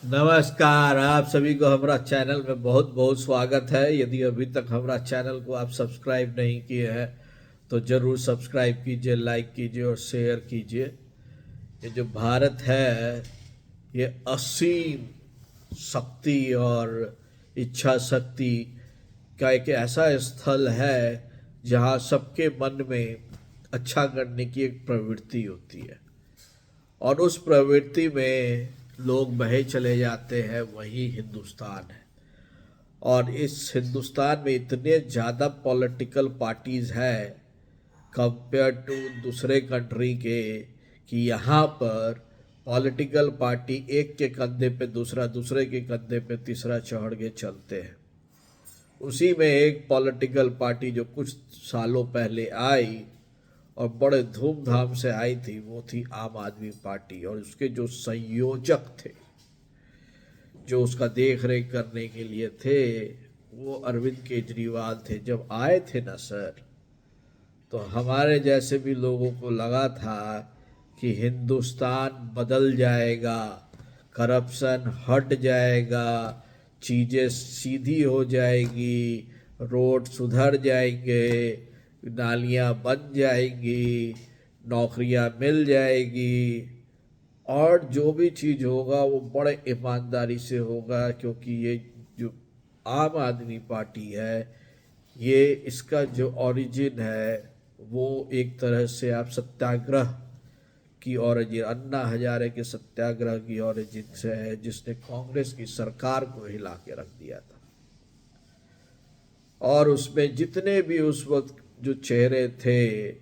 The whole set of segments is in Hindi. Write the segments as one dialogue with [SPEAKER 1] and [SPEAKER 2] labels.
[SPEAKER 1] नमस्कार। आप सभी को हमारा चैनल में बहुत बहुत स्वागत है। यदि अभी तक हमारा चैनल को आप सब्सक्राइब नहीं किए हैं तो ज़रूर सब्सक्राइब कीजिए, लाइक कीजिए और शेयर कीजिए। ये जो भारत है ये असीम शक्ति और इच्छा शक्ति का एक ऐसा स्थल है जहाँ सबके मन में अच्छा करने की एक प्रवृत्ति होती है और उस प्रवृत्ति में लोग बहे चले जाते हैं। वही हिंदुस्तान है। और इस हिंदुस्तान में इतने ज़्यादा पॉलिटिकल पार्टीज़ हैं कंपेयर टू दूसरे कंट्री के कि यहाँ पर पॉलिटिकल पार्टी एक के कंधे पे दूसरा, दूसरे के कंधे पे तीसरा चढ़ के चलते हैं। उसी में एक पॉलिटिकल पार्टी जो कुछ सालों पहले आई और बड़े धूमधाम से आई थी वो थी आम आदमी पार्टी। और उसके जो संयोजक थे, जो उसका देख रेख करने के लिए थे, वो अरविंद केजरीवाल थे। जब आए थे ना सर, तो हमारे जैसे भी लोगों को लगा था कि हिंदुस्तान बदल जाएगा, करप्शन हट जाएगा, चीज़ें सीधी हो जाएगी, रोड सुधर जाएंगे, नालियाँ बन जाएंगी, नौकरियाँ मिल जाएगी और जो भी चीज़ होगा वो बड़े ईमानदारी से होगा। क्योंकि ये जो आम आदमी पार्टी है, ये इसका जो ओरिजिन है वो एक तरह से आप सत्याग्रह की ओरिजिन, अन्ना हजारे के सत्याग्रह की ओरिजिन से है, जिसने कांग्रेस की सरकार को हिला के रख दिया था। और उसमें जितने भी उस वक्त जो चेहरे थे,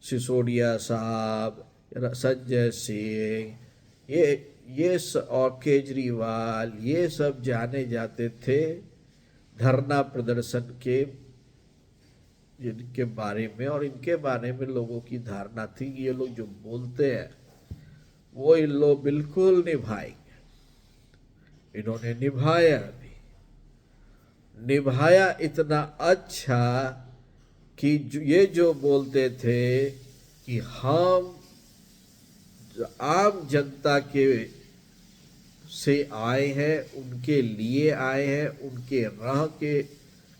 [SPEAKER 1] सिसोदिया साहब, संजय सिंह, और केजरीवाल, ये सब जाने जाते थे धरना प्रदर्शन के जिनके बारे में। और इनके बारे में लोगों की धारणा थी कि ये लोग जो बोलते हैं वो इन लोग बिल्कुल निभाएंगे। इन्होंने निभाया भी, निभाया इतना अच्छा कि ये जो बोलते थे कि हम आम जनता के से आए हैं, उनके लिए आए हैं, उनके राह के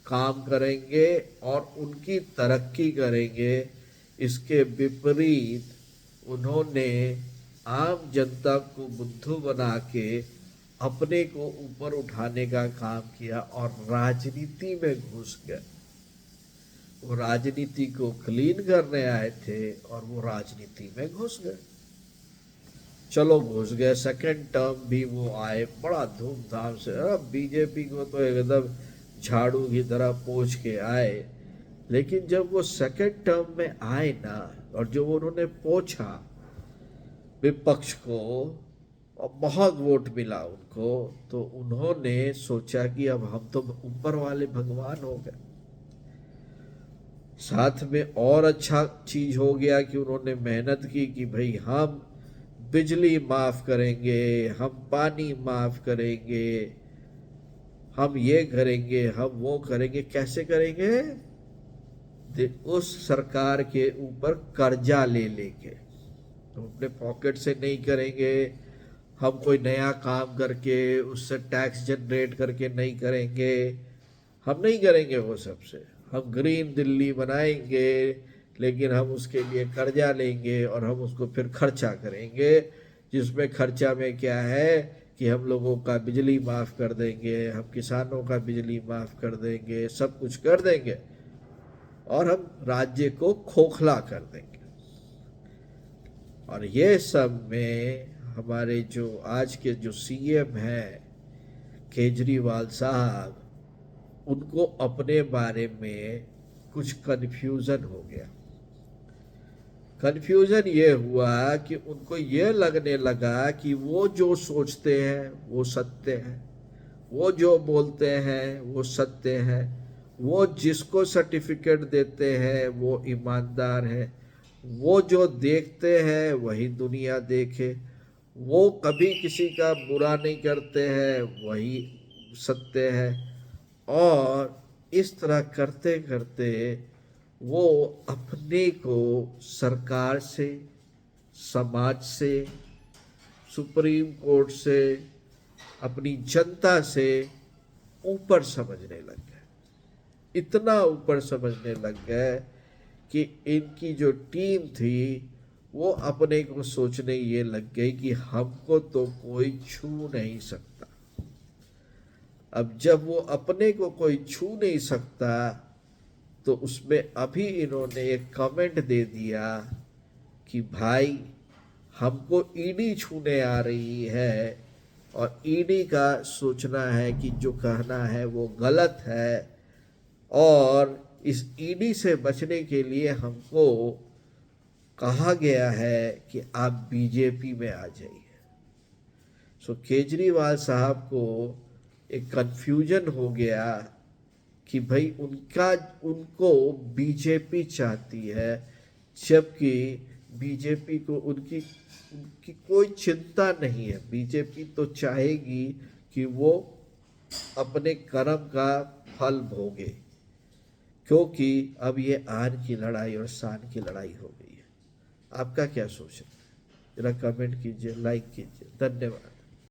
[SPEAKER 1] काम करेंगे और उनकी तरक्की करेंगे। इसके विपरीत उन्होंने आम जनता को बुद्धू बना के अपने को ऊपर उठाने का काम किया और राजनीति में घुस गए। वो राजनीति को क्लीन करने आए थे और वो राजनीति में घुस गए। चलो घुस गए, सेकंड टर्म भी वो आए बड़ा धूमधाम से। अब बीजेपी को तो एकदम झाड़ू की तरह पोंछ के आए। लेकिन जब वो सेकंड टर्म में आए ना, और जो उन्होंने पोंछा विपक्ष को और बहुत वोट मिला उनको, तो उन्होंने सोचा कि अब हम तो ऊपर वाले भगवान हो गए। साथ में और अच्छा चीज हो गया कि उन्होंने मेहनत की कि भाई हम बिजली माफ करेंगे, हम पानी माफ करेंगे, हम ये करेंगे, हम वो करेंगे। कैसे करेंगे? उस सरकार के ऊपर कर्जा ले लेके। तो अपने पॉकेट से नहीं करेंगे, हम कोई नया काम करके उससे टैक्स जनरेट करके नहीं करेंगे, हम नहीं करेंगे वो सबसे। हम ग्रीन दिल्ली बनाएंगे, लेकिन हम उसके लिए कर्जा लेंगे और हम उसको फिर खर्चा करेंगे। जिसमें खर्चा में क्या है कि हम लोगों का बिजली माफ़ कर देंगे, हम किसानों का बिजली माफ़ कर देंगे, सब कुछ कर देंगे और हम राज्य को खोखला कर देंगे। और ये सब में हमारे जो आज के जो सीएम हैं केजरीवाल साहब, उनको अपने बारे में कुछ कन्फ्यूज़न हो गया। कन्फ्यूज़न ये हुआ कि उनको ये लगने लगा कि वो जो सोचते हैं वो सत्य है, वो जो बोलते हैं वो सत्य है, वो जिसको सर्टिफिकेट देते हैं वो ईमानदार है, वो जो देखते हैं वही दुनिया देखे, वो कभी किसी का बुरा नहीं करते हैं वही सत्य है। और इस तरह करते करते वो अपने को सरकार से, समाज से, सुप्रीम कोर्ट से अपनी जनता से ऊपर समझने लग गए, इतना ऊपर समझने लग गए कि इनकी जो टीम थी वो अपने को सोचने ये लग गई कि हमको तो कोई छू नहीं सकता। अब जब वो अपने को कोई छू नहीं सकता तो उसमें अभी इन्होंने एक कमेंट दे दिया कि भाई हमको ईडी छूने आ रही है और ईडी का सोचना है कि जो कहना है वो गलत है, और इस ईडी से बचने के लिए हमको कहा गया है कि आप बीजेपी में आ जाइए। सो केजरीवाल साहब को एक कन्फ्यूजन हो गया कि भाई उनको बीजेपी चाहती है, जबकि बीजेपी को उनकी कोई चिंता नहीं है। बीजेपी तो चाहेगी कि वो अपने कर्म का फल भोगे, क्योंकि अब ये आन की लड़ाई और शान की लड़ाई हो गई है। आपका क्या सोचना है? जरा कमेंट कीजिए, लाइक कीजिए। धन्यवाद।